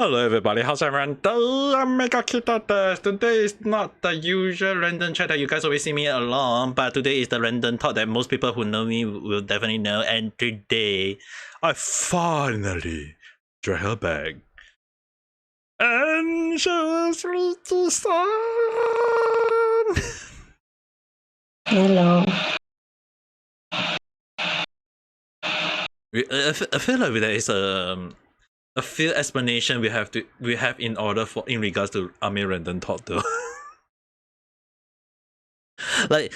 Hello everybody, how's everyone doing? Ame Gakita. Today is not the usual random chat that you guys always see me along, but today is the random talk that most people who know me will definitely know. And today, I finally drag her back. And she was free to start. Hello. I feel like there is a few explanation we have in order for in regards to Ame random talk though. Like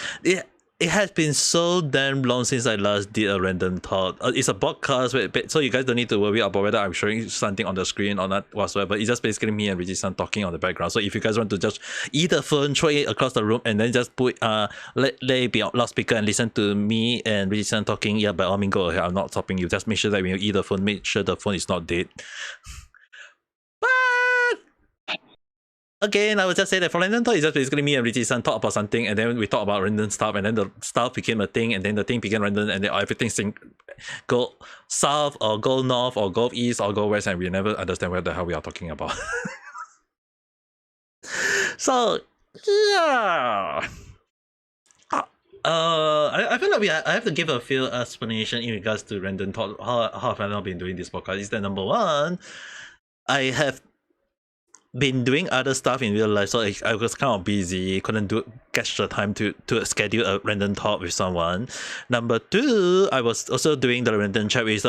it has been so damn long since I last did a random talk. It's a podcast, so you guys don't need to worry about whether I'm showing something on the screen or not whatsoever. It's just basically me and Rizi-san talking on the background. So if you guys want to just either phone, throw it across the room, and then just put let it be on loudspeaker and listen to me and Rizi-san talking, yeah, by all means go ahead. I'm not stopping you. Just make sure that when you either phone, make sure the phone is not dead. Again, I would just say that for random talk, it's just basically me and Rizi-san talk about something, and then we talk about random stuff, and then the stuff became a thing, and then the thing became random, and then everything go south or go north or go east or go west, and we never understand what the hell we are talking about. So yeah. I feel like I have to give a few explanation in regards to random talk. How have I not been doing this podcast? Is that number one, I have been doing other stuff in real life, so I was kind of busy, couldn't catch the time to schedule a random talk with someone. Number two, I was also doing the random chat, which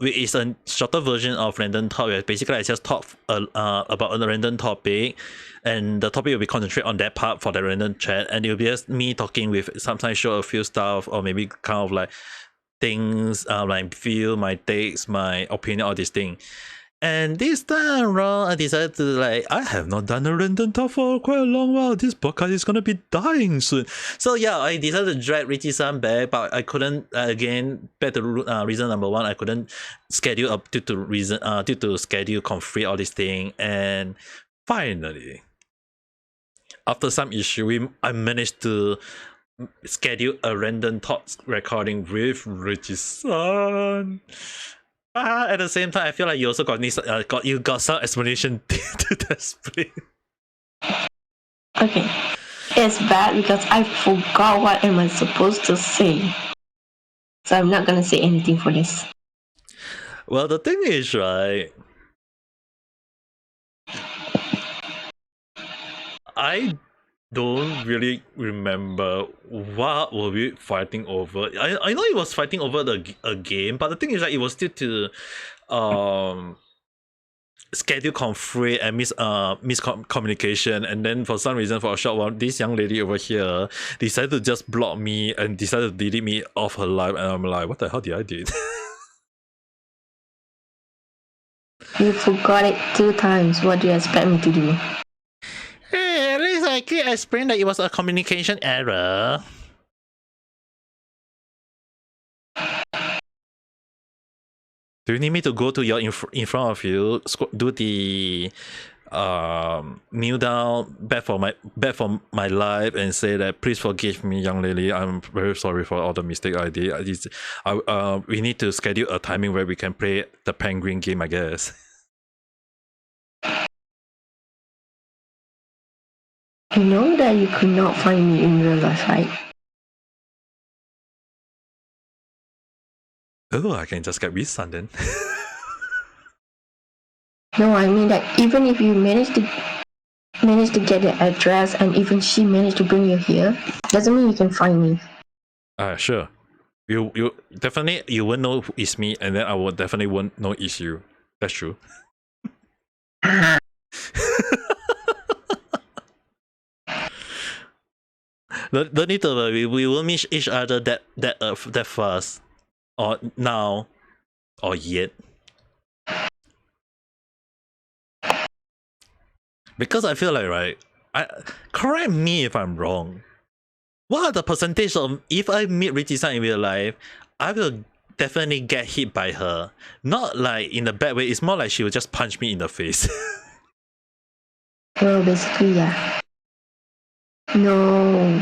is a shorter version of random talk, where basically I just talk about a random topic, and the topic will be concentrate on that part for the random chat, and it will be just me talking with sometimes show a few stuff, or maybe kind of like things like feel my takes, my opinion, all these things. And this time around, I decided to I have not done a random talk for quite a long while. This podcast is gonna be dying soon. So yeah, I decided to drag Rizi-san back, but I couldn't, again, back to reason number one, I couldn't schedule up due to schedule conflict, all this thing. And finally, after some issue, I managed to schedule a random talk recording with Rizi-san. At the same time, I feel like you also got some explanation to explain. Okay. It's bad because I forgot what am I supposed to say. So I'm not gonna say anything for this. Well, the thing is, right, I don't really remember what were we fighting over. I know it was fighting over a game, but the thing is that it was due to schedule conflict and miscommunication, and then for some reason, for a short while, this young lady over here decided to just block me and decided to delete me off her life, and I'm like, what the hell did I do? You forgot it 2 times. What do you expect me to do? Hey, at least I can explain that it was a communication error. Do you need me to go to your in front of you, do the kneel down back for my life and say that please forgive me, young lady, I'm very sorry for all the mistake I did. We need to schedule a timing where we can play the penguin game, I guess. You know that you could not find me in real life, right? Oh, I can just get with Sun then. No, I mean that even if you manage to get the address and even she managed to bring you here, doesn't mean you can find me. Sure. You definitely, you won't know it's me, and then I will definitely won't know it's you. That's true. Don't need to worry. We will meet each other that fast, or now, or yet. Because I feel like, right, correct me if I'm wrong. What are the percentage of if I meet Rizi-san in real life, I will definitely get hit by her. Not like in a bad way. It's more like she will just punch me in the face. Well, basically, yeah. No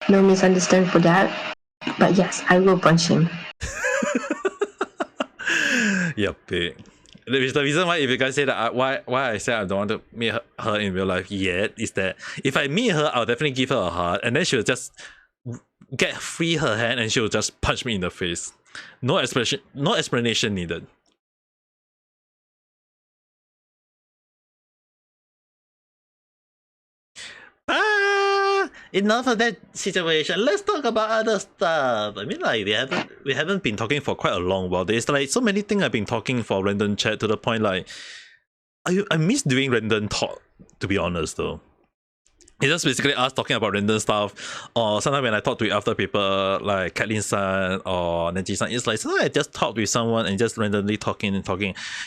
misunderstanding for that. But yes, I will punch him. Yup. The reason why if you guys say that why I say I don't want to meet her in real life yet is that if I meet her, I'll definitely give her a heart, and then she'll just get free her hand and she'll just punch me in the face. No explanation needed. Enough of that situation. Let's talk about other stuff. I mean, like we haven't been talking for quite a long while. There's like so many things I've been talking for random chat to the point like I miss doing random talk, to be honest though. It's just basically us talking about random stuff, or sometimes when I talk to other people like Kathleen-san or Nanji-san, it's like sometimes I just talk with someone and just randomly talking.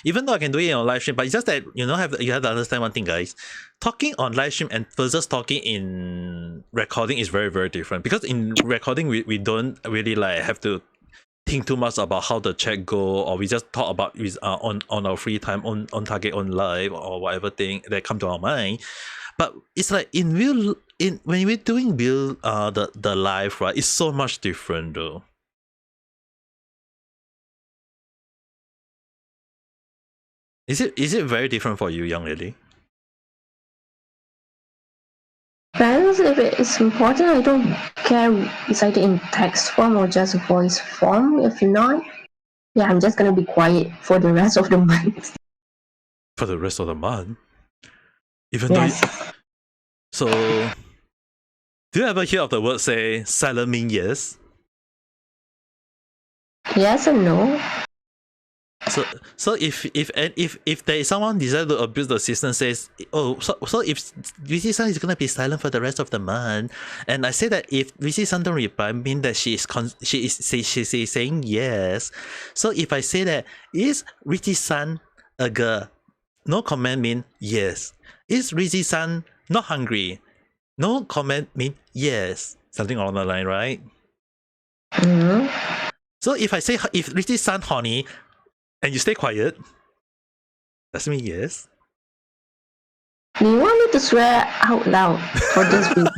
Even though I can do it on live stream, but it's just that you have to understand one thing, guys. Talking on live stream and versus talking in recording is very, very different. Because in recording we don't really like have to think too much about how the chat go, or we just talk about with on our free time on target on live or whatever thing that come to our mind. But it's like when we're doing real the live, right, it's so much different though. Is it very different for you, young lady? Depends if it is important. I don't care it's either in text form or just voice form. If not, yeah, I'm just gonna be quiet for the rest of the month. For the rest of the month? Even yes. though so do you ever hear of the word say silent mean yes? Yes and no. So if there is someone decide to abuse the system, says, oh, so if Rizi-san is gonna be silent for the rest of the month, and I say that if Rizi-san don't reply, mean that she is saying yes. So if I say that is Rizi-san a girl, no comment mean yes. Is Rizi-san not hungry? No comment mean yes. Something along the line, right? Mm-hmm. So if I say if Rizi-san horny, and you stay quiet, that's me, yes. Do you want me to swear out loud for this video?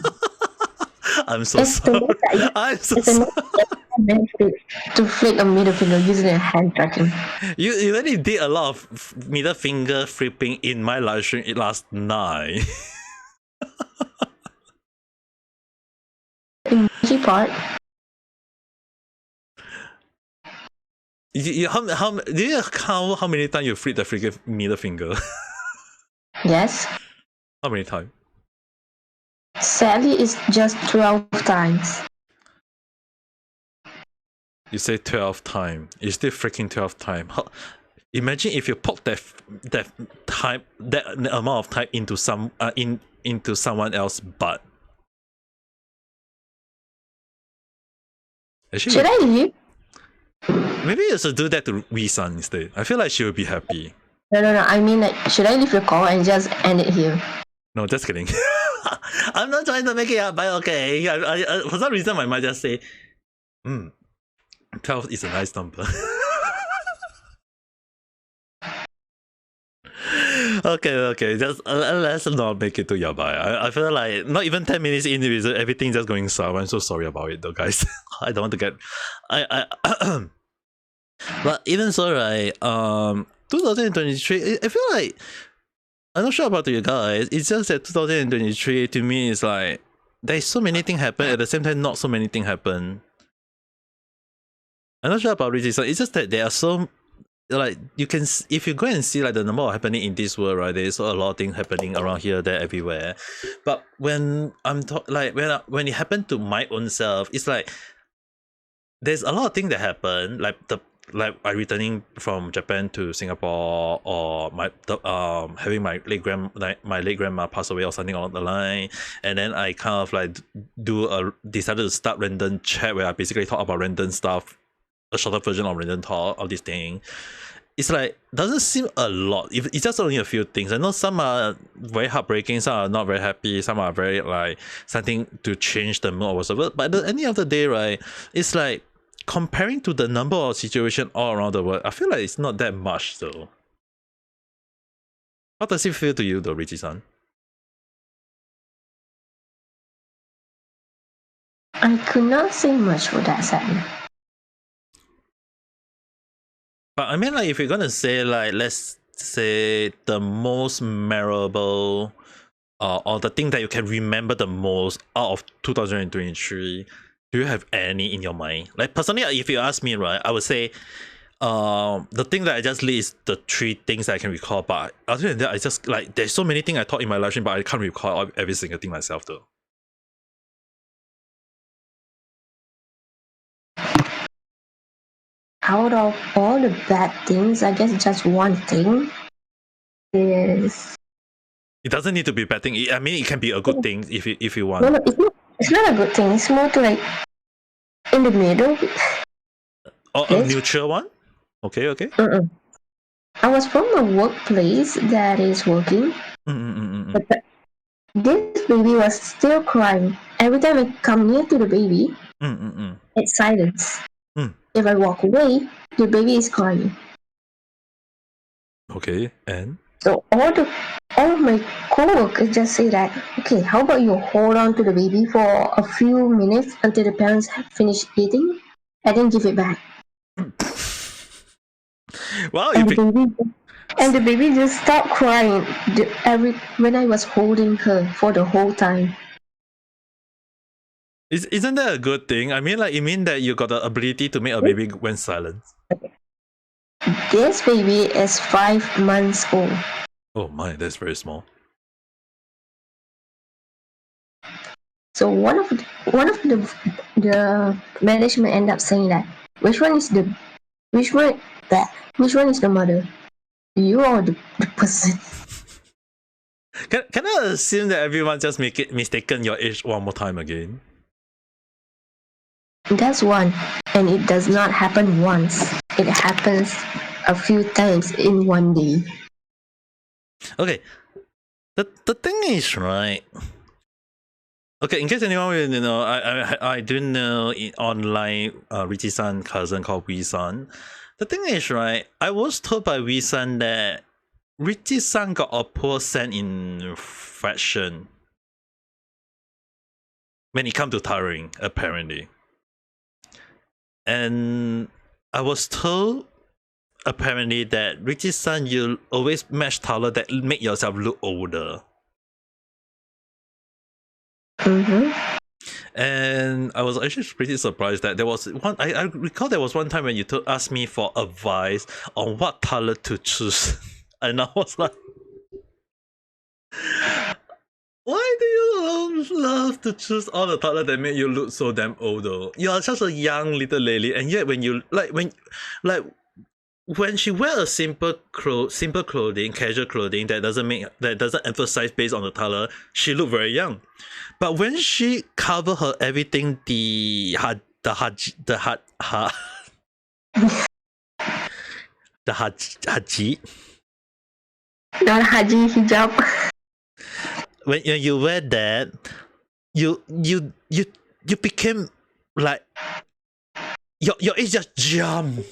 I'm so sorry. I'm so sorry. To flick a middle finger using a hand tracking. You really did a lot of middle finger flipping in my live stream last night. Emoji part. Do you count how many times you flip the middle finger? Yes. How many times? Sadly, it's just 12 times. You say 12 times. It's still freaking 12 times. Imagine if you poke that amount of time into into someone else's butt. Actually, should I leave? Maybe you should do that to Wee-san instead. I feel like she will be happy. No. I mean, like, should I leave your call and just end it here? No, just kidding. I'm not trying to make it up, but okay. I, for some reason, my mind just say, 12 is a nice number. Okay. Just let's not make it too yabai. I feel like not even 10 minutes in, everything just going south. I'm so sorry about it, though, guys. I don't want to get. But even so, right? 2023. I feel like I'm not sure about you guys. It's just that 2023 to me is like there's so many things happen at the same time. Not so many things happen. I'm not sure about Rizi. It's just that there are so like you can if you go and see like the number of happening in this world, right? There's a lot of things happening around here, there, everywhere. But when I'm when it happened to my own self, it's like there's a lot of things that happen, like I returning from Japan to Singapore, or having my late grandma pass away or something along the line, and then I kind of like decided to start random chat where I basically talk about random stuff, a shorter version of random talk of this thing. It's like doesn't seem a lot. If it's just only a few things. I know some are very heartbreaking, some are not very happy, some are very like something to change the mood or whatever. But at the end of the day, right, it's like comparing to the number of situations all around the world, I feel like it's not that much though. How does it feel to you though, Richie-san? I could not say much for that segment. But I mean, like, if you're gonna say, like, let's say the most memorable, or the thing that you can remember the most out of 2023, do you have any in your mind? Like, personally, if you ask me, right, I would say, the thing that I just list the 3 things that I can recall. But other than that, I just like there's so many things I thought in my life stream, but I can't recall every single thing myself though. Out of all the bad things, I guess just one thing is It doesn't need to be a bad thing. I mean, it can be a good thing if you want. no, it's not a good thing. It's more to like in the middle. Or a neutral one. Okay. I was from a workplace that is working, but this baby was still crying. Every time I come near to the baby, it's silence. If I walk away, the baby is crying. Okay, and So all of my co-workers just say that, okay, how about you hold on to the baby for a few minutes until the parents finish eating, and then give it back. Wow, and the baby just stopped crying when I was holding her for the whole time. Isn't that a good thing? I mean, like, it means that you got the ability to make a baby when silent. This baby is 5 months old. Oh my, that's very small. So one of the management end up saying that which one is the mother? You or the person? Can I assume that everyone just mistaken your age one more time again? That's one, and it does not happen once. It happens a few times in one day. Okay, the thing is, right? Okay, in case anyone will know, I do know in online Richi-san cousin called Wee-san. The thing is, right, I was told by Wee-san that Richi-san got a poor sense in fashion when it comes to tailoring, apparently. And I was told, apparently, that Richi-san, you always match tailor that make yourself look older. And I was actually pretty surprised that there was one. I recall there was one time when you asked me for advice on what color to choose, and I was like, "Why do you love to choose all the color that make you look so damn old? Though you are such a young little lady, and yet when you when she wear a simple clothing, casual clothing that doesn't emphasize based on the color, she look very young. But when she cover her everything, the haji, not haji hijab. When you wear that, you became like your age just jump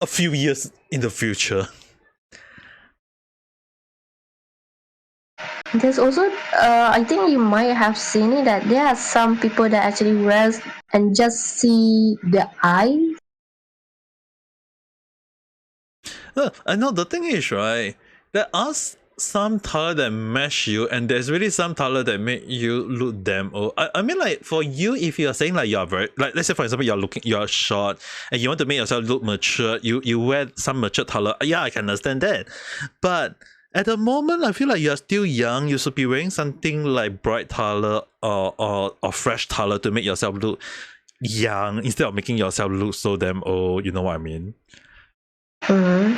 a few years in the future. There's also, I think you might have seen it, that there are some people that actually wears and just see the eye. I know the thing is, right, there are some color that match you, and there's really some color that make you look damn old. I mean, like, for you, if you're saying like you're very, like, let's say for example you're short and you want to make yourself look mature, you wear some mature color. Yeah, I can understand that. But at the moment, I feel like you're still young. You should be wearing something like bright color or fresh color to make yourself look young instead of making yourself look so damn old. You know what I mean? And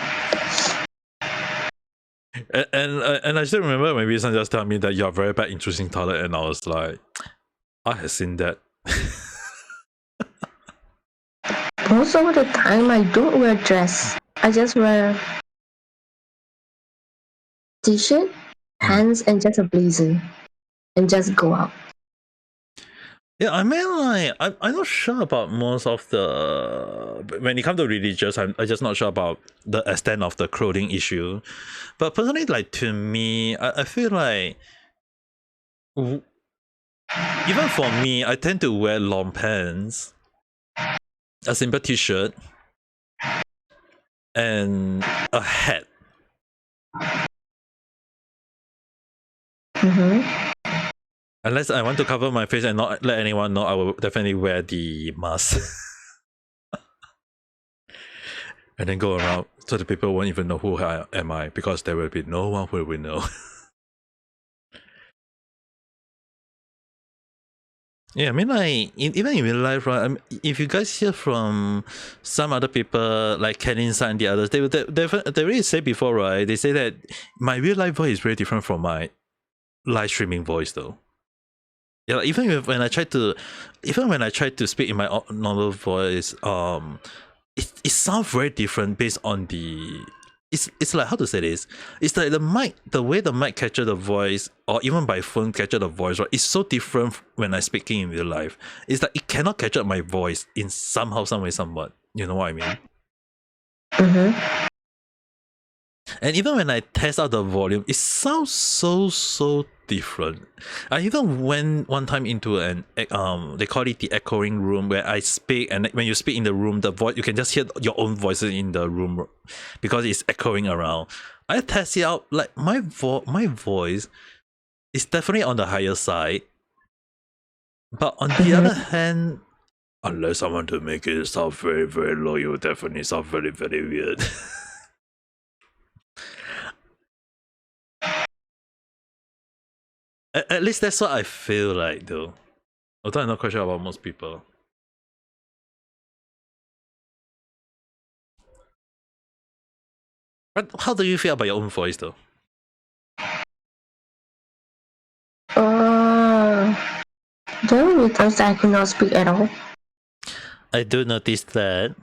I still remember when Wilson just told me that you're very bad in choosing color, and I was like, I have seen that. Most of the time, I don't wear dress. I just wear t-shirt, pants, and just a blazer, and just go out. Yeah, I mean, like, I'm not sure about most of the... When it comes to religious, I'm just not sure about the extent of the clothing issue. But personally, like, to me, I feel like... Even for me, I tend to wear long pants, a simple t-shirt, and a hat. Unless I want to cover my face and not let anyone know, I will definitely wear the mask. And then go around so the people won't even know who am I, because there will be no one who will know. Yeah, I mean, like, even in real life, right? I mean, if you guys hear from some other people, like Ken Inside and the others, they already say before, right? They say that my real life voice is very different from my live streaming voice, though. Yeah, even when I try to speak in my normal voice, it sounds very different based on the. It's like, how to say this? It's like the way the mic capture the voice, or even by phone capture the voice, right? It's so different when I'm speaking in real life. It's like it cannot capture my voice in somehow, some way, somewhat. You know what I mean? And even when I test out the volume, it sounds so different. I even went one time into an they call it the echoing room, where I speak, and when you speak in the room, the voice, you can just hear your own voices in the room because it's echoing around. I test it out, like my voice is definitely on the higher side, but on the other hand, unless I want to make it sound very low, it will definitely sound very weird. At least that's what I feel like, though. Although I'm not quite sure about most people. But how do you feel about your own voice, though? There were times I could not speak at all. I do notice that.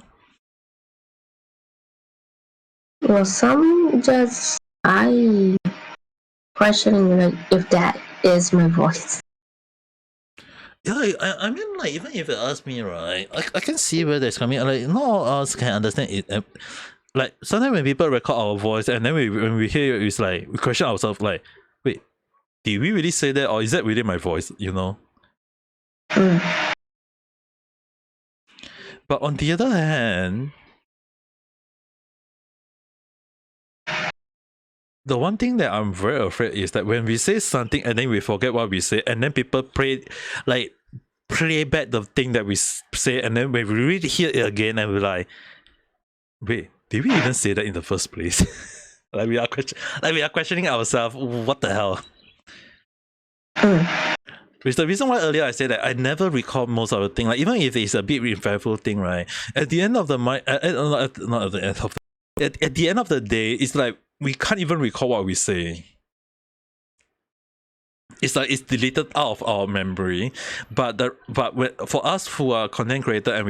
Well, some just I questioning like if that is my voice. Yeah, I mean, like, even if you ask me, right, I can see where that's coming. Like, not all of us can understand it. Like, sometimes when people record our voice, and then when we hear it, it's like, we question ourselves, like, wait, did we really say that, or is that really my voice, you know? But on the other hand, the one thing that I'm very afraid is that when we say something and then we forget what we say, and then people play back the thing that we say, and then when we really hear it again, and we're like, wait, did we even say that in the first place? like we are questioning ourselves. What the hell? Which is the reason why earlier I said that I never recall most of the thing. Like, even if it's a bit impactful thing, right? At the end of the at the end of the day, it's like we can't even recall what we say. It's like it's deleted out of our memory. But for us who are content creator, and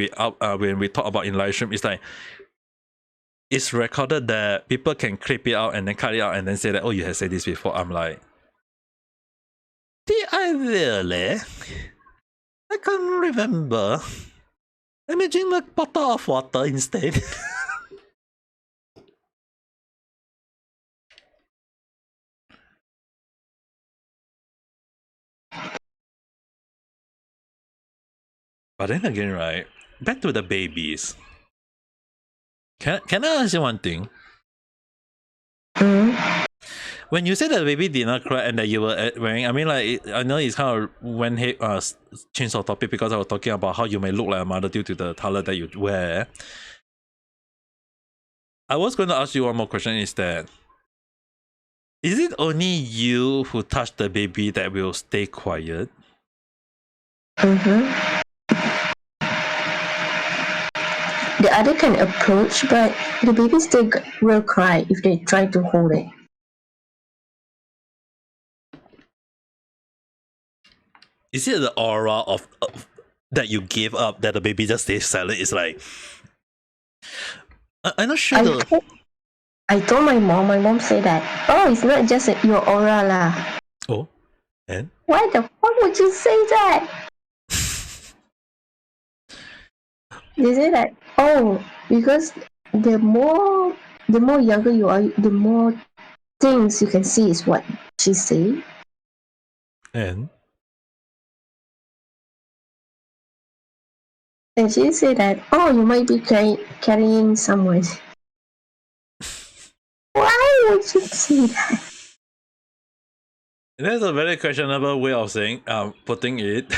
when we talk about in live stream, it's like it's recorded that people can clip it out and then cut it out and then say that, oh, you have said this before. I'm like, did I really? I can't remember. Let me drink a bottle of water instead. But then again, right? Back to the babies. Can I ask you one thing? When you said that the baby did not cry and that you were wearing, I mean, like, I know it's kind of went change of topic because I was talking about how you may look like a mother due to the color that you wear. I was going to ask you one more question, is that, is it only you who touch the baby that will stay quiet? The other can approach, but the baby still will cry if they try to hold it. Is it the aura of that you give up that the baby just stays silent? It's like, I'm not sure though. I told my mom. My mom said that, oh, it's not just your aura lah. Oh, and why the fuck would you say that? They say that, oh, because the more younger you are, the more things you can see, is what she said. And she said that, oh, you might be carrying someone. would you say that? That's a very questionable way of saying, putting it.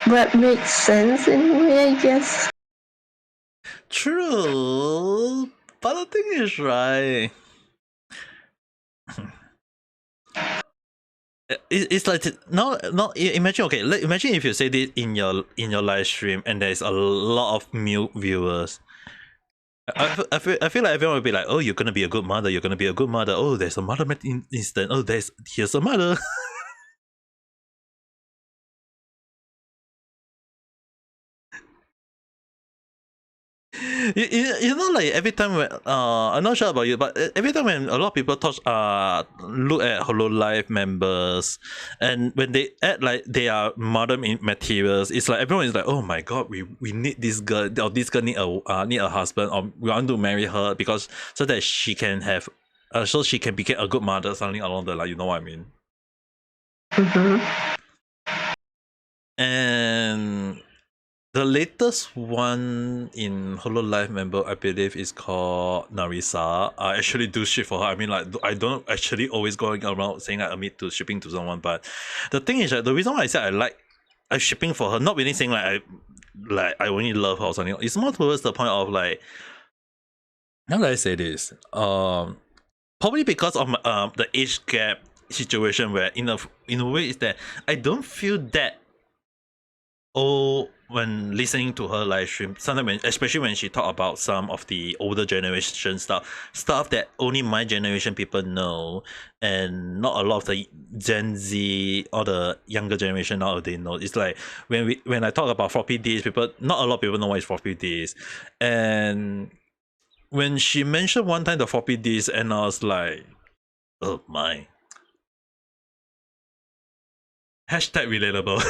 But makes sense in a way, I guess. True, but the thing is, right? It's like no. Imagine, okay. Imagine if you say this in your live stream and there's a lot of mute viewers. I feel like everyone will be like, oh, you're gonna be a good mother. You're gonna be a good mother. Oh, there's a mother instant. Oh, here's a mother. you know, like every time when I'm not sure about you, but every time when a lot of people look at Hololive members, and when they add like they are modern materials, it's like everyone is like, oh my god, we need this girl, or this girl need a husband, or we want to marry her because so that she can have so she can become a good mother, something along the line, you know what I mean? And the latest one in Hololive member, I believe, is called Narisa. I actually do ship for her. I mean, like, I don't actually always going around saying I admit to shipping to someone, but the thing is that the reason why I said I'm shipping for her, not really saying like I only love her or something. It's more towards the point of like, how do I say this? Probably because of the age gap situation, where in a way is that I don't feel that when listening to her live stream, sometimes especially when she talk about some of the older generation stuff that only my generation people know, and not a lot of the Gen Z or the younger generation nowadays know. It's like when I talk about floppy disks, not a lot of people know what is floppy disk. And when she mentioned one time the floppy disk, and I was like, oh my. Hashtag relatable.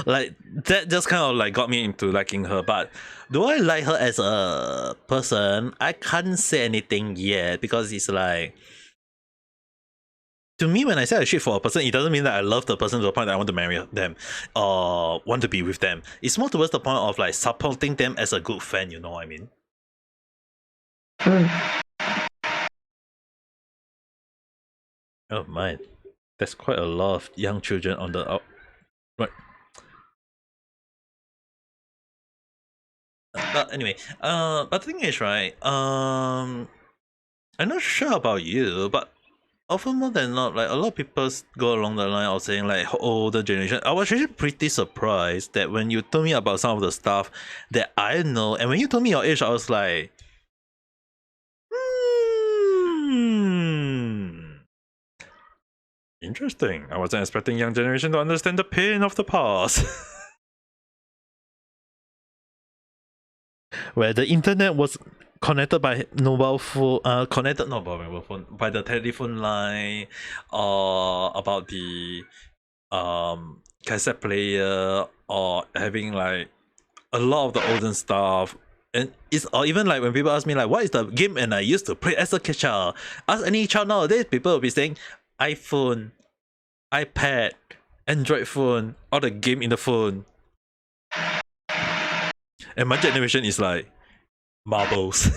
Like that just kind of like got me into liking her. But do I like her as a person? I can't say anything yet, because it's like, to me, when I say I ship for a person, it doesn't mean that I love the person to the point that I want to marry them or want to be with them. It's more towards the point of like supporting them as a good friend, you know what I mean? Oh my, there's quite a lot of young children on the right. But anyway, but the thing is, right, I'm not sure about you, but often more than not, like a lot of people go along the line of saying like older generation. I was actually pretty surprised that when you told me about some of the stuff that I know, and when you told me your age, I was like, interesting. I wasn't expecting young generation to understand the pain of the past. Where the internet was connected by mobile phone, connected not by mobile phone, by the telephone line, or about the cassette player, or having like a lot of the olden stuff. And it's, or even like when people ask me like, what is the game and I used to play as a child? Ask any child nowadays, people will be saying iPhone, iPad, Android phone, or the game in the phone. And my generation is like marbles.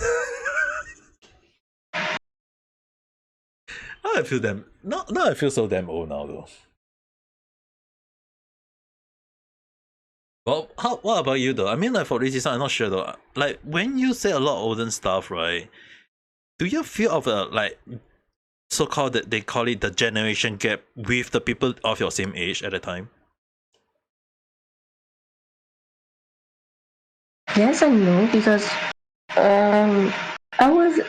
Now I feel now I feel so damn old now though. Well, what about you though? I mean, like for Rizi, I'm not sure though. Like when you say a lot of olden stuff, right? Do you feel of a like so-called that they call it the generation gap with the people of your same age at the time? Yes and no, because I was,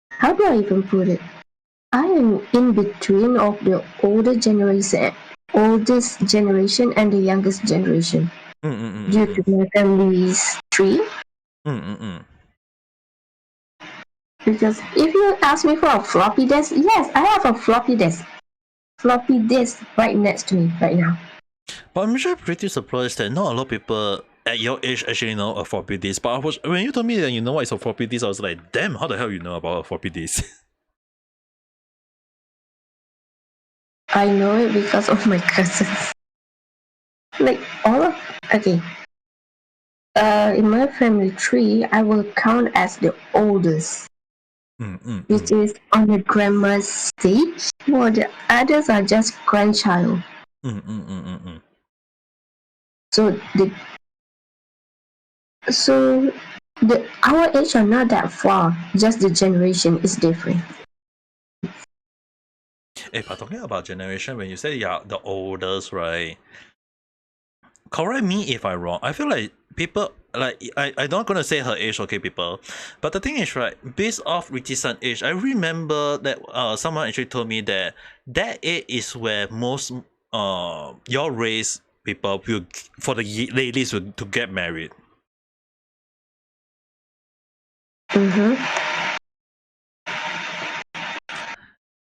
how do I even put it? I am in between of the oldest generation and the youngest generation due to my family's tree. Because if you ask me for a floppy disk, yes, I have a floppy disk right next to me right now. But I'm sure pretty surprised that not a lot of people at your age actually know a floppy disk. But when you told me that you know what is a floppy disk, I was like, damn, how the hell you know about a floppy disk? I know it because of my cousins. Like okay. In my family tree, I will count as the oldest, which is on the grandma's stage, while the others are just grandchild. So our age are not that far. Just the generation is different. Hey, but talking about generation, when you say you're the oldest, right? Correct me if I'm wrong. I feel like people like I'm not gonna say her age, okay, people. But the thing is, right, based off Richie's age, I remember that someone actually told me that age is where most your race people will for the ladies to get married.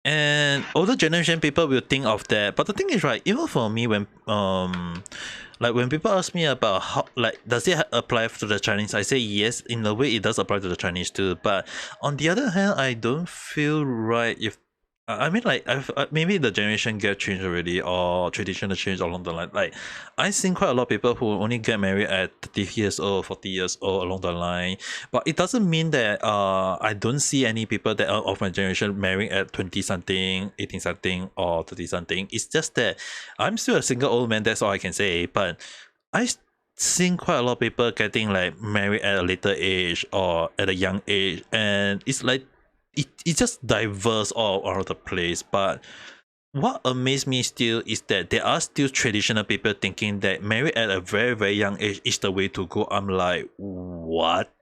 And older generation people will think of that, but the thing is, right, even for me, when like when people ask me about how, like, does it apply to the Chinese, I say yes, in a way it does apply to the Chinese too, but on the other hand, I don't feel right if I mean, like, maybe the generation gap changed already, or traditional change along the line. Like, I've seen quite a lot of people who only get married at 30 years old, 40 years old along the line. But it doesn't mean that I don't see any people that are of my generation marrying at 20 something, 18 something, or 30 something. It's just that I'm still a single old man. That's all I can say. But I've seen quite a lot of people getting like married at a later age or at a young age, and it's like it's just diverse all over the place. But what amazed me still is that there are still traditional people thinking that married at a very, very young age is the way to go. I'm like, what?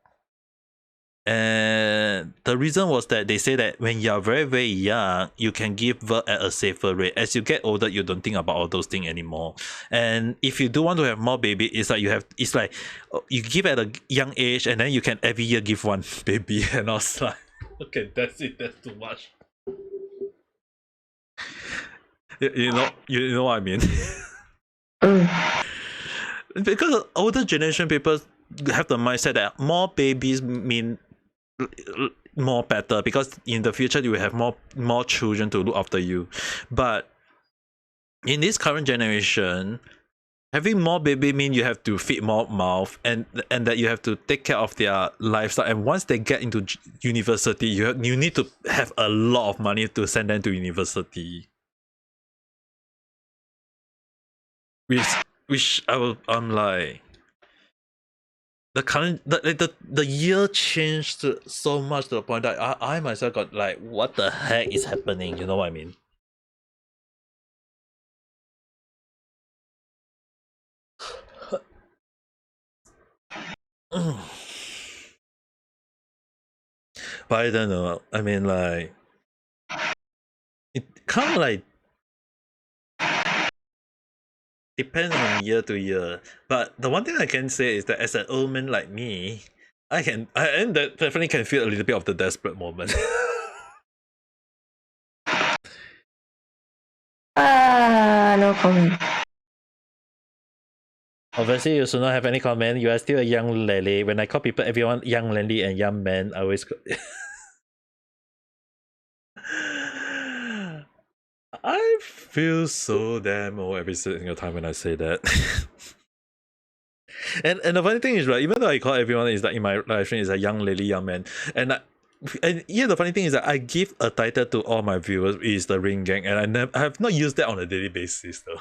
And the reason was that they say that when you're very, very young, you can give birth at a safer rate. As you get older, you don't think about all those things anymore. And if you do want to have more baby, it's like you give at a young age, and then you can every year give one baby. And I was like, okay, that's it. That's too much. You know what I mean. Because older generation people have the mindset that more babies mean more better, because in the future you will have more children to look after you. But in this current generation, having more baby mean you have to feed more mouth, and that you have to take care of their lifestyle. And once they get into university, you need to have a lot of money to send them to university. Which I'm like, the year changed so much to the point that I myself got like, what the heck is happening? You know what I mean? But I don't know. I mean, like, it kind of like depends on year to year. But the one thing I can say is that as an old man like me, I definitely can feel a little bit of the desperate moment. No comment. Obviously, you should not have any comment. You are still a young lady. When I call people, everyone young lady and young man, I always. I feel so damn old every single time when I say that. and the funny thing is, right, even though I call everyone is like in my live stream is a young lady, young man, and yeah, the funny thing is that I give a title to all my viewers is the Ring Gang, and I have not used that on a daily basis though.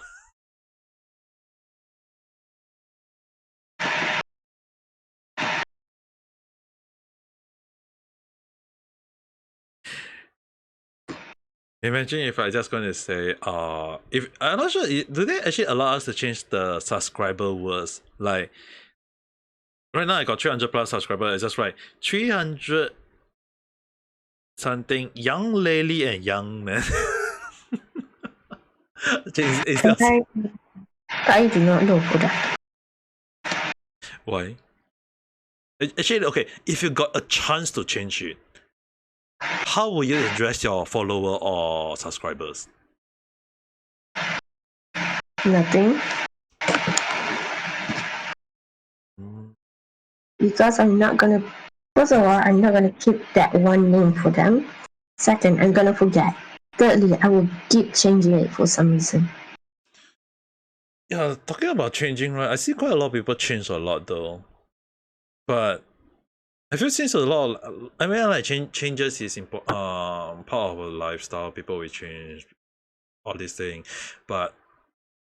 Imagine if I just going to say, if I'm not sure, do they actually allow us to change the subscriber words? Like, right now I got 300 plus subscribers. It's just right, 300 something young lady and young man. I do not know for that. Why? Actually, okay, if you got a chance to change it, how will you address your follower or subscribers? Nothing. Because I'm not gonna. First of all, I'm not gonna keep that one name for them. Second, I'm gonna forget. Thirdly, I will keep changing it for some reason. Yeah, talking about changing, right? I see quite a lot of people change a lot though. But I feel since a lot of, I mean, like changes is part of our lifestyle. People will change all these things, but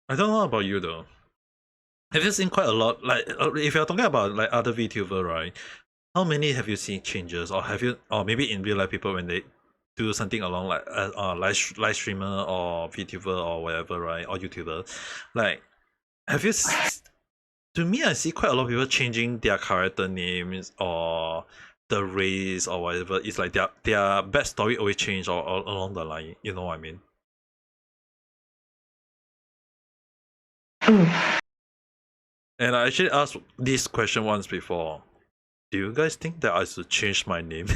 I don't know about you though. Have you seen quite a lot? Like, if you're talking about like other VTuber, right? How many have you seen changes, or have you, or maybe in real life people when they do something along like live streamer or VTuber or whatever, right, or YouTuber, like have you? To me, I see quite a lot of people changing their character names or the race or whatever. It's like their backstory always change or along the line. You know what I mean? And I actually asked this question once before. Do you guys think that I should change my name?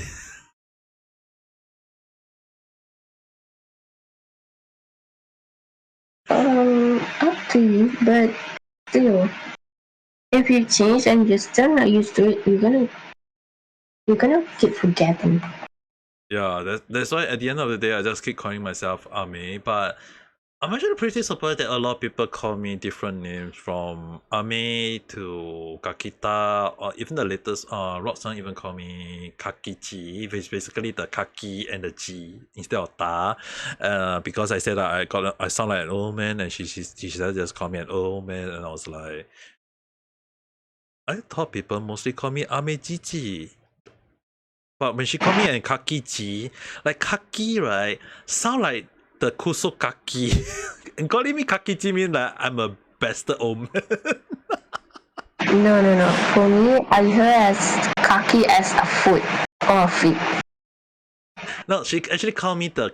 Up to you, but still, if you change and you're still not used to it, you're gonna keep forgetting. Yeah, that's why at the end of the day, I just keep calling myself Ame. But I'm actually pretty surprised that a lot of people call me different names, from Ame to Gakita, or even the latest Roxanne even call me Kakichi, which is basically the Kaki and the G instead of Ta. Because I said that I sound like an old man, and she said just call me an old man, and I was like, I thought people mostly call me Ame Gigi. But when she called me an Kakichi, like Kaki, right, sound like the Kuso Kaki. And calling me Kakichi means that I'm a bastard old man. No. For me, I heard as kaki as a foot or a feet. No, she actually called me the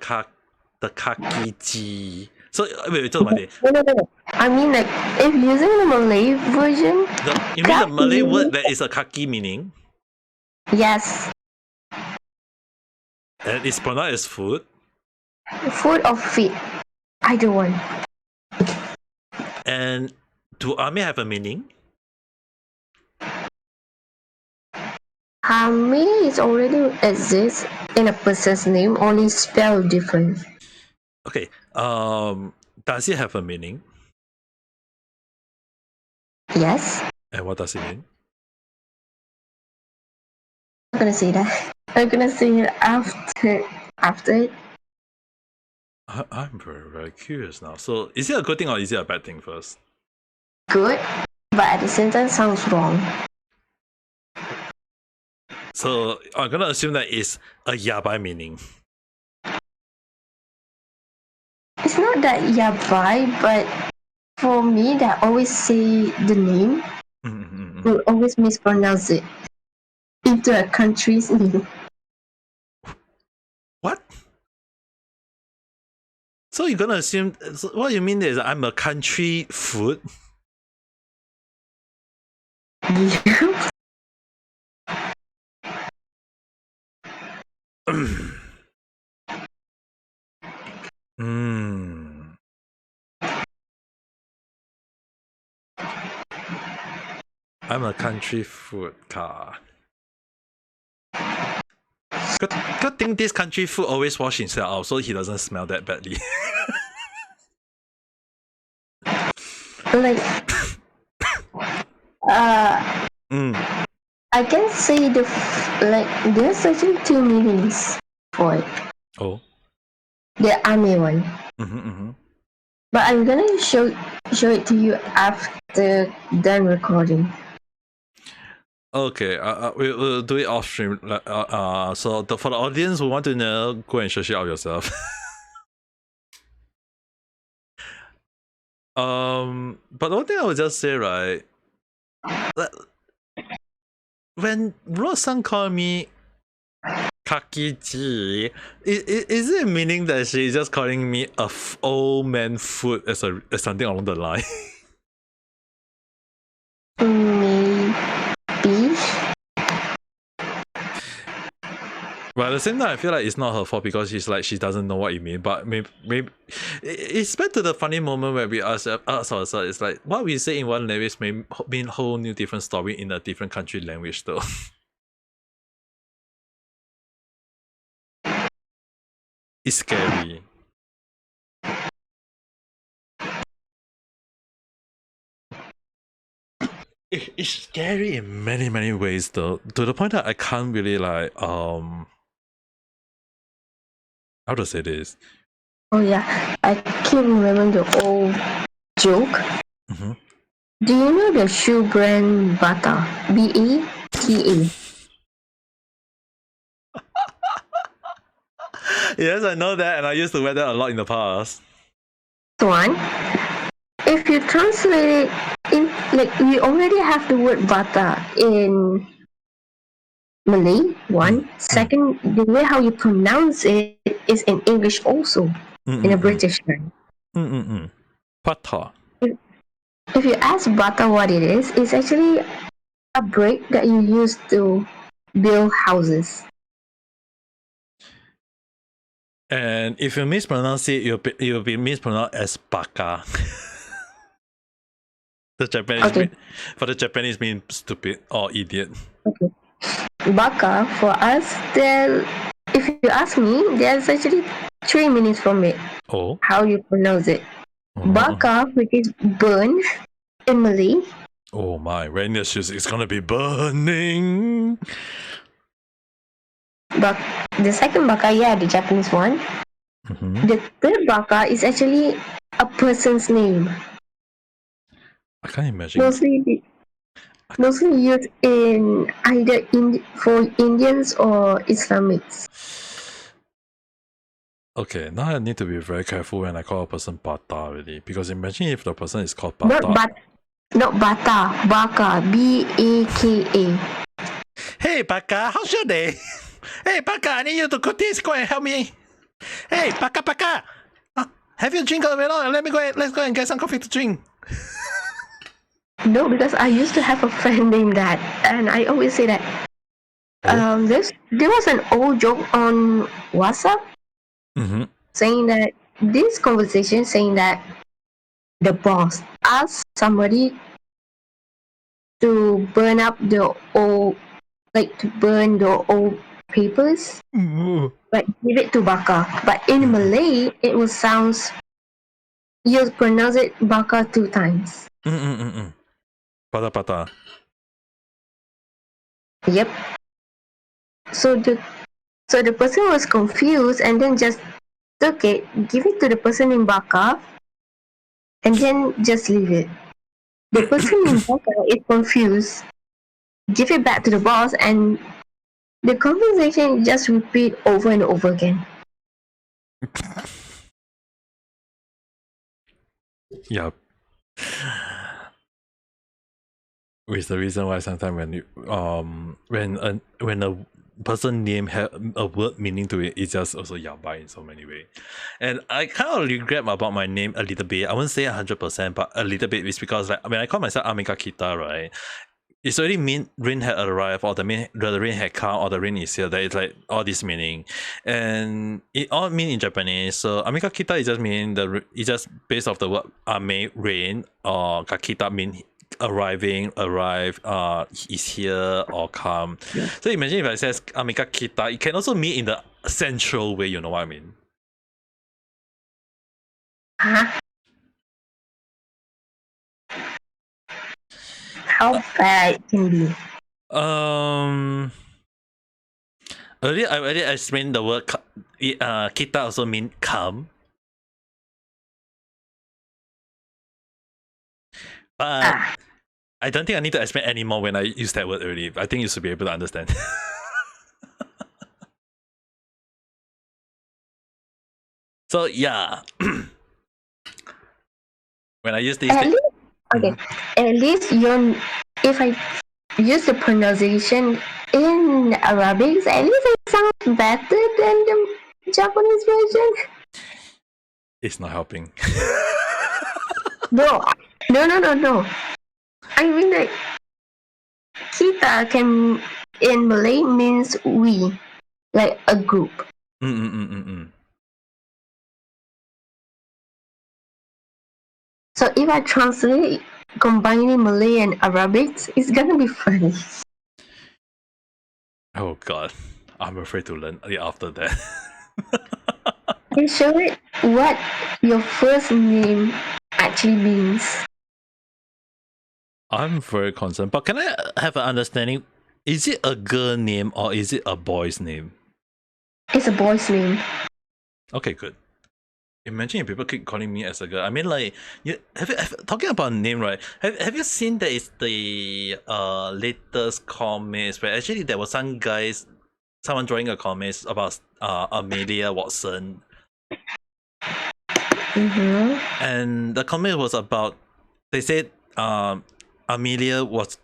Kakichi. So wait, talk about it. No. I mean, like, if using the Malay version, You mean the Malay kaki. word that is a kaki meaning? Yes, And it's pronounced as food? foot or feet. Either one. And do Ame have a meaning? Ame is already exists in a person's name, only spelled different. Okay. Does it have a meaning? Yes. And what does it mean? I'm gonna say that. I'm gonna say it after it. I'm very, very curious now. So is it a good thing or is it a bad thing first? Good, but at the same time sounds wrong. So I'm gonna assume that it's a yabai meaning. It's not that yabai, but for me, that always say the name, will always mispronounce it into a country's name. What? So you're gonna assume? So what you mean is I'm a country food? I'm a country food car. Good thing this country food always wash himself out, so he doesn't smell that badly. Like, I can say like there's certain two meanings for it. Oh. The Ame one. But I'm gonna show it to you after done recording. Okay, we'll do it off stream. So for the audience who want to know, go and search it out yourself. But the one thing I would just say, right, when Rosan called me Kakichi, is it meaning that she's just calling me a old man food as something along the line? Maybe. But at the same time, I feel like it's not her fault because she doesn't know what it means. But maybe it's back to the funny moment where we ask ourselves, it's like what we say in one language may mean whole new different story in a different country language though. It's scary. It's scary in many, many ways though, to the point that I can't really like how to say this. Oh yeah, I keep remembering the old joke. Mm-hmm. Do you know the shoe brand Bata? Bata? Yes, I know that, and I used to wear that a lot in the past. One, if you translate it in, like, we already have the word Bata in Malay. One, second, the way how you pronounce it is in English also, in a British one. Pata. If you ask Bata what it is, it's actually a brick that you use to build houses. And if you mispronounce it, you'll be mispronounced as baka. The Japanese Okay. for the Japanese mean stupid or idiot. Okay. Baka for us, there. If you ask me, there's actually 3 minutes from it. Oh. How you pronounce it? Baka, which is burn in Malay. Oh my, wearing the shoes is gonna be burning. But the second baka, yeah, the Japanese one. Mm-hmm. The third baka is actually a person's name. I can't imagine. Mostly used in either for Indians or Islamics. Okay, now I need to be very careful when I call a person Bata really, because imagine if the person is called Bata. Not Bata, Baka, Baka. Hey Baka, how's your day? Hey Baka, I need you to cook this. Go and help me. Hey Baka, have you drink already? Let's go and get some coffee to drink. No, because I used to have a friend named that, and I always say that. There was an old joke on WhatsApp saying that this conversation saying that the boss asked somebody to burn up the old, like to burn the old papers, like give it to Baka. But in Malay, it will sounds, you pronounce it Baka 2 times. Pata. Yep. So the person was confused and then just took it, give it to the person in Baka, and then just leave it. The person in Baka is confused, give it back to the boss, and the conversation just repeat over and over again. Yep. Which is the reason why sometimes when a person name have a word meaning to it, it's just also yabai in so many ways. And I kind of regret about my name a little bit. I won't say 100%, but a little bit is because like when I call myself Ame Gakita, right? It's already mean rain had arrived, or the rain had come, or the rain is here. That is like all this meaning, and it all mean in Japanese. So Ame Gakita is just mean it's just based off the word Ame rain, or Gakita mean arrive, is here or come. Yeah. So imagine if I says Ame Gakita, it can also mean in the central way. You know what I mean? Huh? How bad it can be? Earlier I already explained the word kita also mean come. But I don't think I need to explain anymore when I use that word already. I think you should be able to understand. So yeah. When I use these things. Okay. At least if I use the pronunciation in Arabic, at least it sounds better than the Japanese version. It's not helping. No. I mean, like, kita can in Malay means we, like a group. So if I translate combining Malay and Arabic, it's gonna be funny. Oh god, I'm afraid to learn after that. Can you show it what your first name actually means? I'm very concerned. But can I have an understanding? Is it a girl name or is it a boy's name? It's a boy's name. Okay, good. Imagine if people keep calling me as a girl. I mean, like, talking about name, right? Have you seen that is the latest comics where actually there was someone drawing a comics about Amelia Watson. Mm-hmm. And the comic was about, they said Amelia was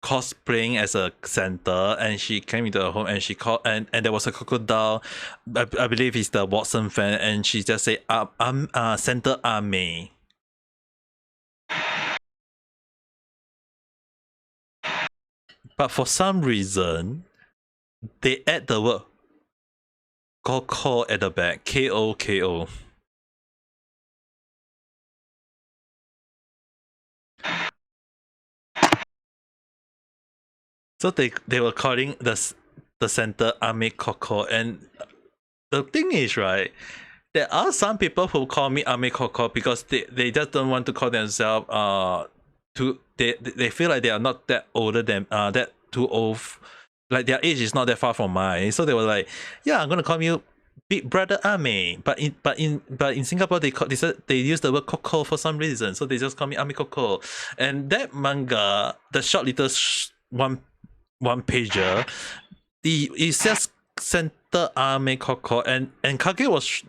cosplaying as a Santa, and she came into her home and she called, and there was a crocodile. I believe he's the Watson fan, and she just said, Santa Ame. But for some reason, they add the word Koko at the back. Koko. So they were calling the center Ame Koko, and the thing is, right, there are some people who call me Ame Koko because they just don't want to call themselves they feel like they are not that older than that too old, like their age is not that far from mine, so they were like, yeah, I'm gonna call you Big Brother Ame, but in Singapore they use the word Koko for some reason, so they just call me Ame Koko. And that manga, the short little one pager, it's just center Ame Koko, and Kage was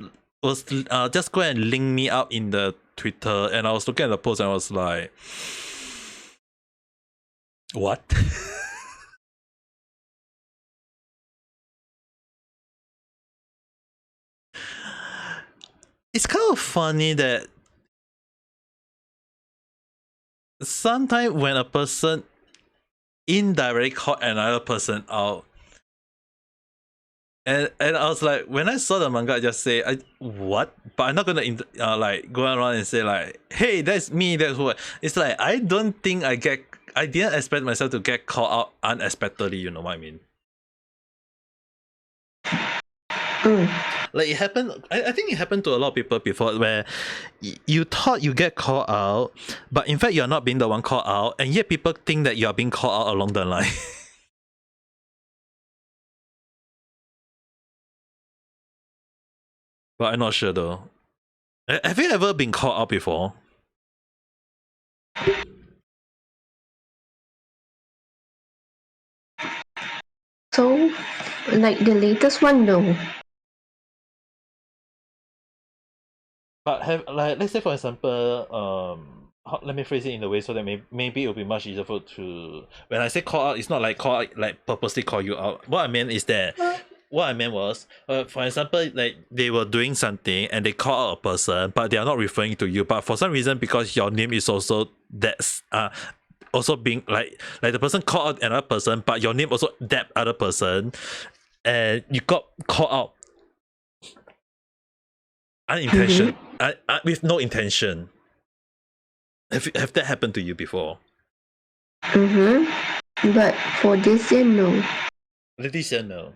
just go and link me up in the Twitter, and I was looking at the post and I was like, what? It's kind of funny that sometimes when a person indirectly called another person out, and I was like, when I saw the manga, I just say, what? But I'm not gonna like go around and say like, hey, that's me, that's what. It's like I didn't expect myself to get called out unexpectedly. You know what I mean? Like it happened, I think it happened to a lot of people before, where you thought you get called out, but in fact you're not being the one called out, and yet people think that you're being called out along the line. But I'm not sure though. Have you ever been called out before? So, like the latest one, no. But have, like, let's say for example, let me phrase it in a way so that maybe it'll be much easier for to, when I say call out, it's not like call out, like purposely call you out. What I meant is that what I meant was, for example, like they were doing something and they call out a person, but they are not referring to you. But for some reason, because your name is also that's also being like the person called out another person, but your name also that other person, and you got called out unintention, with no intention. Have that happened to you before? But for this year, no. This year, no.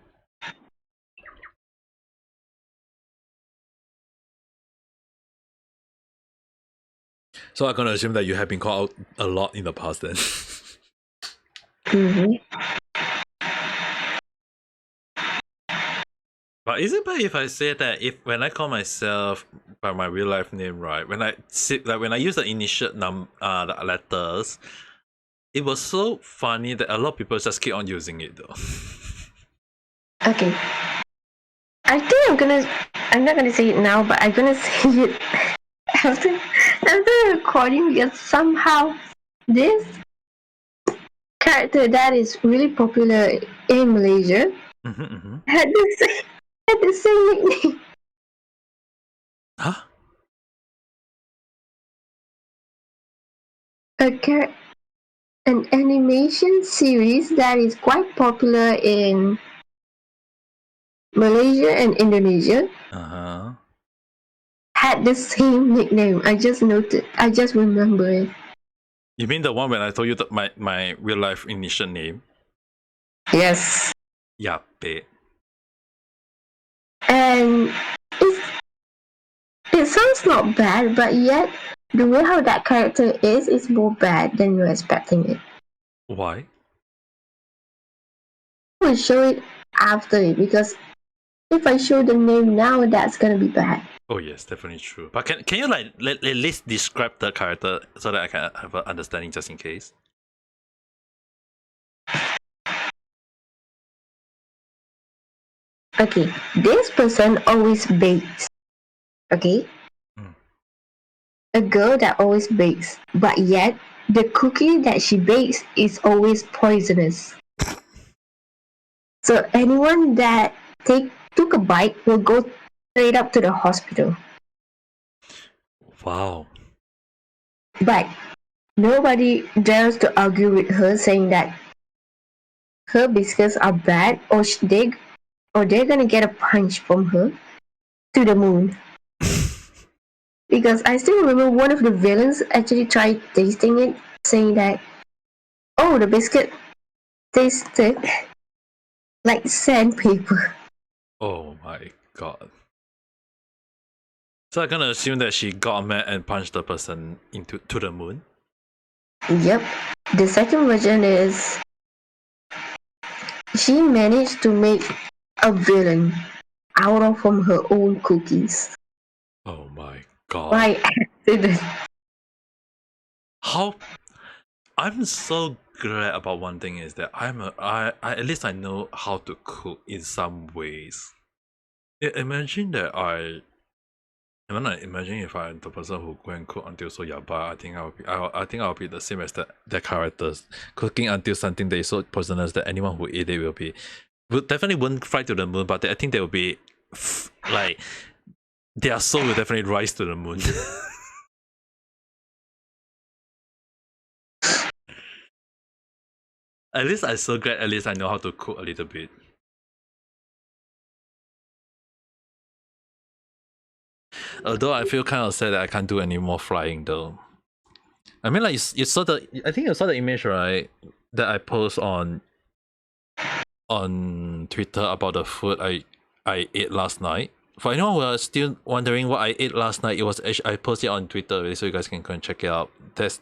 So I'm gonna assume that you have been called out a lot in the past then. But is it bad if I say that when I call myself by my real life name, right? When I use the initial the letters, it was so funny that a lot of people just keep on using it though. Okay. I think I'm not gonna say it now, but I'm gonna say it after recording, because somehow this character that is really popular in Malaysia had the same nickname. Huh? An animation series that is quite popular in Malaysia and Indonesia had the same nickname. I just remember it. You mean the one when I told you that my real life initial name? Yes. Yape. And it sounds not bad, but yet the way how that character is more bad than you're expecting it. Why? I will show it after it because if I show the name now, that's gonna be bad. Oh yes, definitely true. But can you like at least describe the character so that I can have an understanding just in case? Okay, this person always bakes. Okay, a girl that always bakes, but yet the cookie that she bakes is always poisonous. So anyone that took a bite will go straight up to the hospital. Wow. But nobody dares to argue with her, saying that her biscuits are bad, or they're gonna get a punch from her to the moon. Because I still remember one of the villains actually tried tasting it, saying that, "Oh, the biscuit tasted like sandpaper." Oh my god. So I'm gonna assume that she got mad and punched the person into the moon. Yep. The second version is she managed to make a villain out of from her own cookies. Oh my god. By accident. How I'm so glad about one thing is that I at least I know how to cook in some ways. Imagine that imagine if I'm the person who go and cook until so yaba. I think I'll be the same as the characters, cooking until something that is so poisonous that anyone who eat it will definitely won't fly to the moon, but I think they will be like their soul will definitely rise to the moon. At least I'm so glad at least I know how to cook a little bit. Although I feel kind of sad that I can't do any more flying though. I mean, like you saw I think you saw the image, right? That I post on Twitter about the food I ate last night. For anyone who are still wondering what I ate last night, it was actually, I posted it on Twitter already, so you guys can go and check it out. That's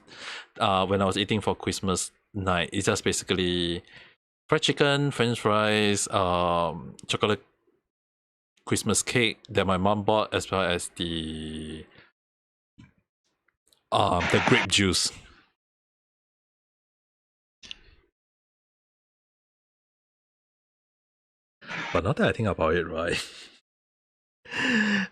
when I was eating for Christmas night. It's just basically fried chicken, French fries, chocolate Christmas cake that my mom bought, as well as the grape juice. But now that I think about it, right,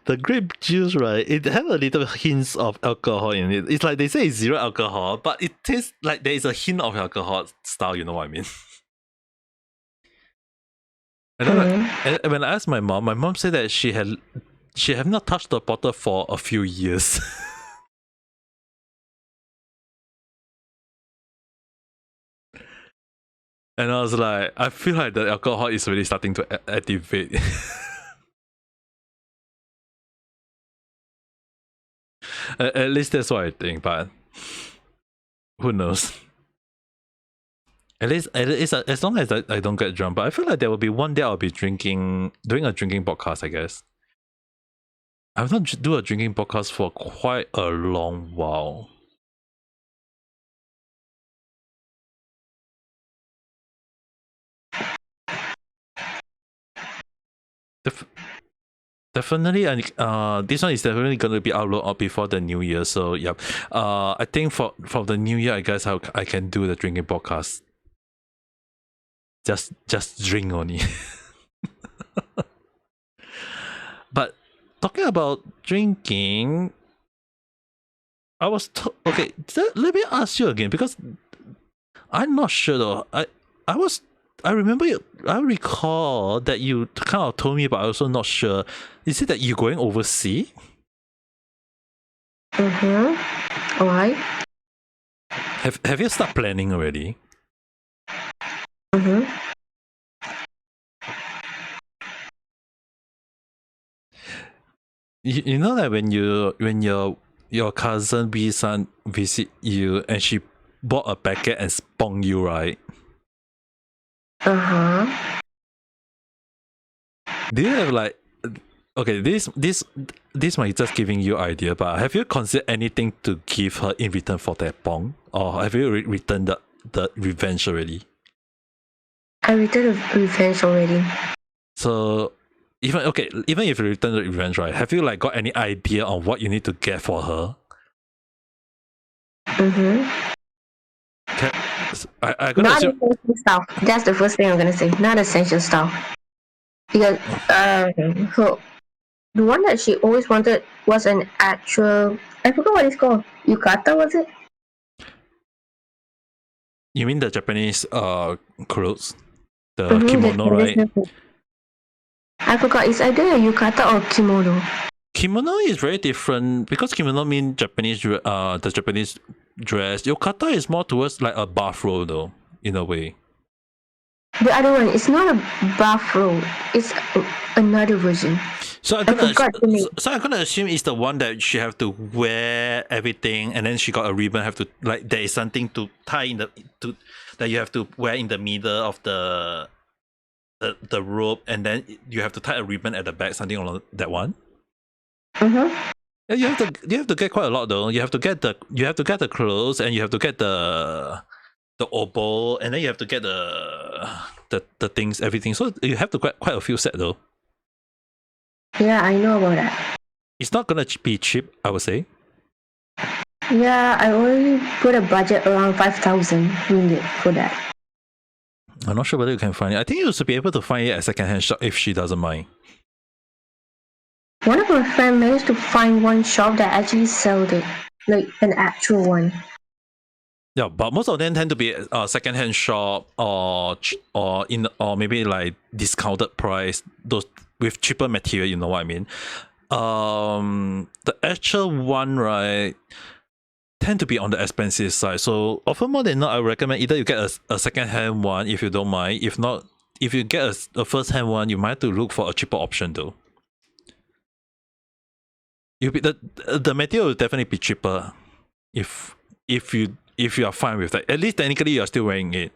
the grape juice, right, it had a little hints of alcohol in it. It's like they say it's zero alcohol, but it tastes like there is a hint of alcohol style. You know what I mean? And then when I asked my mom said that she have not touched the bottle for a few years. And I was like, I feel like the alcohol is really starting to activate. At least that's what I think, but who knows? At least as long as I don't get drunk. But I feel like there will be one day I'll be doing a drinking podcast, I guess. I've not do a drinking podcast for quite a long while. Definitely, and this one is definitely going to be uploaded before the new year. So yep, I think for the new year, I guess I can do the drinking podcast. Just drink only. But talking about drinking, I was okay. Let me ask you again because I'm not sure though. I remember I recall that you kind of told me, but I'm also not sure. Is it that you're going overseas? Why? Have you started planning already? You know that when your cousin B son visit you and she bought a packet and spong you, right? Do you have like Okay, this might just giving you idea, but have you considered anything to give her in return for that bong, or have you returned the revenge already? I returned the revenge already. So even if you return the revenge, right? Have you like got any idea on what you need to get for her? I gonna Not assume essential stuff. That's the first thing I'm gonna say. Not essential stuff. Because so the one that she always wanted was an actual, I forgot what it's called. Yukata, was it? you mean the Japanese clothes, the The kimono, right? traditional. I forgot. It's either a yukata or kimono. Kimono is very different because kimono means Japanese, the Japanese dress. Yukata is more towards like a bathrobe, though, in a way. The other one, it's not a bathrobe. It's another version. So I'm gonna assume it's the one that she have to wear everything, and then she got a ribbon. Have to like there is something to tie in that you have to wear in the middle of the rope, and then you have to tie a ribbon at the back, something along that one. Yeah, you have to get quite a lot though. You have to get the clothes, and you have to get the oboe, and then you have to get the things, everything. So you have to get quite a few set though. Yeah, I know about that. It's not gonna be cheap, I would say. Yeah, I only put a budget around 5,000 ringgit for that. I'm not sure whether you can find it. I think you should be able to find it at secondhand shop if she doesn't mind. One of my friends managed to find one shop that actually sold it, like an actual one. Yeah, but most of them tend to be secondhand shop or maybe like discounted price, those with cheaper material. You know what I mean? The actual one, right, tend to be on the expensive side. So often more than not, I recommend either you get a second-hand one if you don't mind. If not, if you get a first-hand one, you might have to look for a cheaper option though. The material will definitely be cheaper if you are fine with that. At least technically you are still wearing it.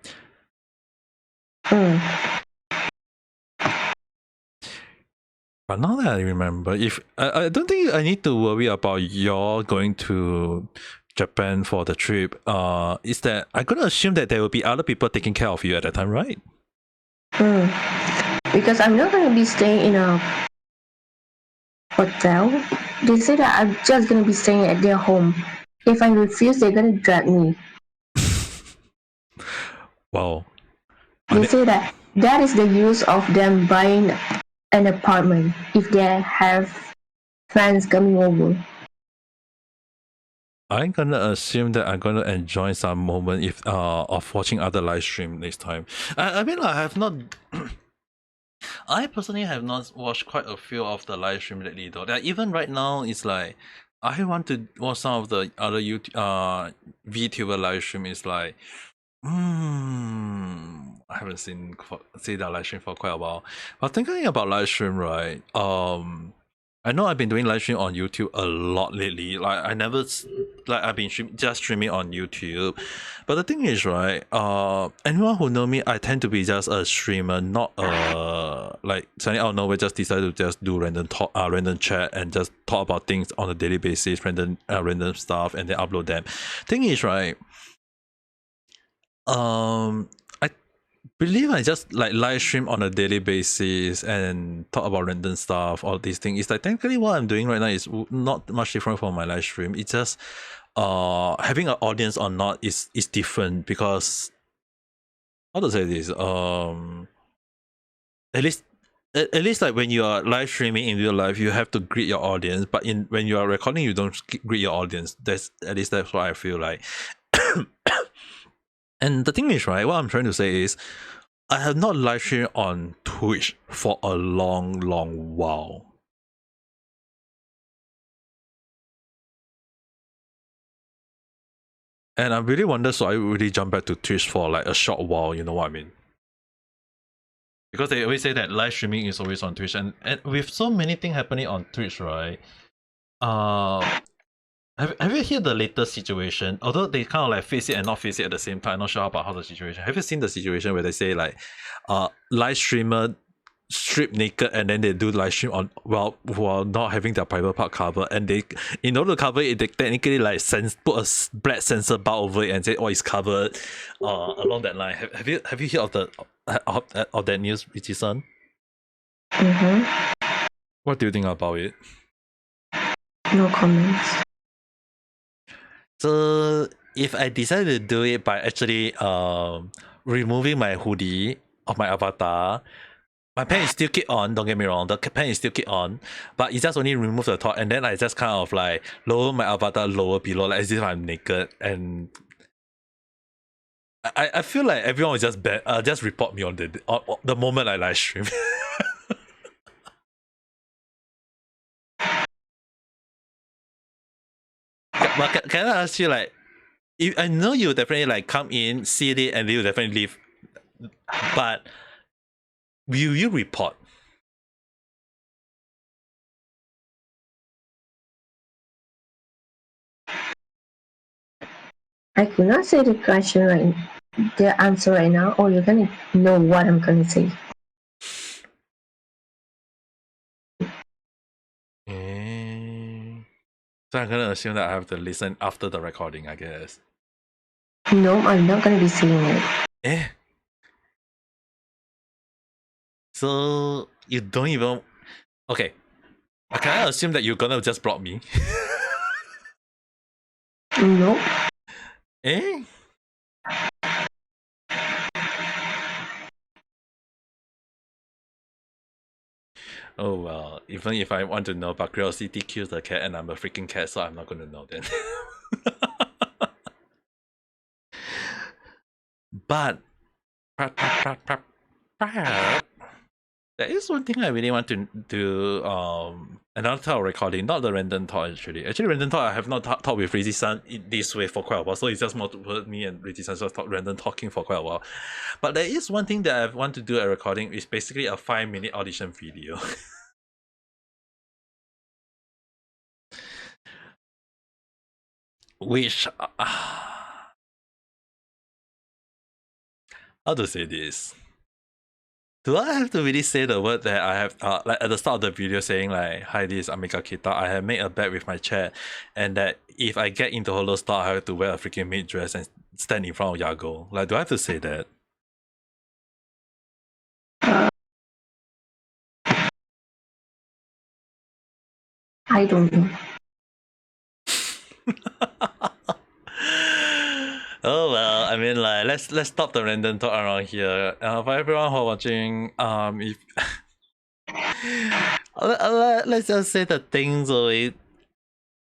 But now that I remember, if I don't think I need to worry about y'all going to Japan for the trip. Is that I'm gonna assume that there will be other people taking care of you at that time, right? Because I'm not gonna be staying in a hotel. They say that I'm just gonna be staying at their home. If I refuse, they're gonna drag me. Wow. They say that is the use of them buying an apartment if they have friends coming over. I'm gonna assume that I'm gonna enjoy some moment if of watching other live stream next time. I mean, I have not. I personally have not watched quite a few of the live stream lately though. That even right now, it's like I want to watch some of the other VTuber live stream. It's like, I haven't seen that live stream for quite a while. But thinking about live stream, right? I know I've been doing live stream on YouTube a lot lately. Like I've been streaming on YouTube. But the thing is, right? Anyone who know me, I tend to be just a streamer, not like suddenly out of nowhere just decide to just do random talk, random chat, and just talk about things on a daily basis, random stuff, and then upload them. Thing is, right? I believe I just like live stream on a daily basis and talk about random stuff, all these things. It's like technically what I'm doing right now is not much different from my live stream. It's just having an audience or not is different, because how to say this, at least like when you are live streaming in real life, you have to greet your audience, but when you are recording, you don't greet your audience. That's what I feel like. And the thing is, right, what I'm trying to say is, I have not live streamed on Twitch for a long while. And I really wonder, so I really jump back to Twitch for like a short while, you know what I mean? Because they always say that live streaming is always on Twitch, and with so many things happening on Twitch, right? Have you heard the latest situation? Although they kind of like face it and not face it at the same time, I'm not sure about how the situation. Have you seen the situation where they say like live streamer strip naked and then they do live stream on while not having their private part covered, and they, in order to cover it, they technically like put a black censor bar over it and say, oh, it's covered, along that line. Have you heard of that news, Richi-san? What do you think about it? No comments. So if I decide to do it by actually removing my hoodie of my avatar, my pen is still keep on, don't get me wrong, the pen is still keep on, but it's just only remove the top, and then I just kind of like lower my avatar lower below, like as if I'm naked, and I feel like everyone will just report me on the moment I live stream. But can I ask you, like, if I know you definitely like come in, see it, and you definitely leave, but will you report? I could not say the question the answer right now, or you're gonna know what I'm gonna say. So I'm gonna assume that I have to listen after the recording, I guess. No, I'm not gonna be saying it. So you don't even... Okay. Can I assume that you're gonna just block me? No. Oh well, even if I want to know, but curiosity kills the cat, and I'm a freaking cat, so I'm not gonna know then. But there is one thing I really want to do, another type of recording, not the random talk actually. Actually, random talk I have not talked with Rizi-san in this way for quite a while, so it's just more to me and Rizi-san just random talking for quite a while. But there is one thing that I want to do a recording, is basically a 5-minute audition video. Which... how to say this? Do I have to really say the word that I have, like at the start of the video saying like, hi, this is Ame Gakita, I have made a bet with my chat, and that if I get into Holo Star, I have to wear a freaking maid dress and stand in front of Yago? Like, do I have to say that? I don't know. Oh well, I mean, like, let's stop the random talk around here. For everyone who are watching, if let's just say the things away.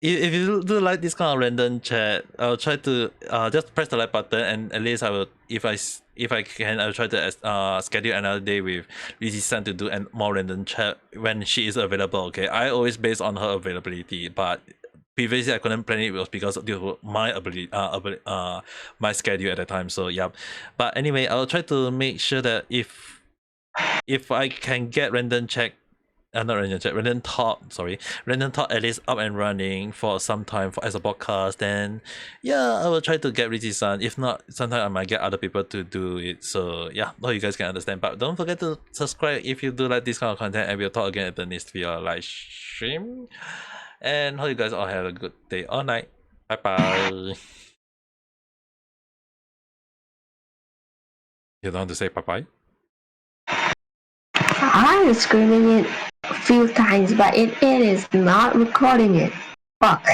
If you do like this kind of random chat, I'll try to just press the like button, and at least I will, if I can, I'll try to schedule another day with Rizi-san to do a more random chat when she is available. Okay, I always base on her availability, but previously I couldn't plan it was because due to my ability, my schedule at the time. So yeah, but anyway, I'll try to make sure that if I can get random chat, not random chat, random talk at least up and running for some time as a podcast, then yeah, I will try to get Richi-san. If not, sometimes I might get other people to do it. So yeah, hope you guys can understand. But don't forget to subscribe if you do like this kind of content, and we'll talk again at the next video live stream. And hope you guys all have a good day or night. Bye bye. You don't want to say bye bye? I was screaming it a few times, but it is not recording it. Fuck.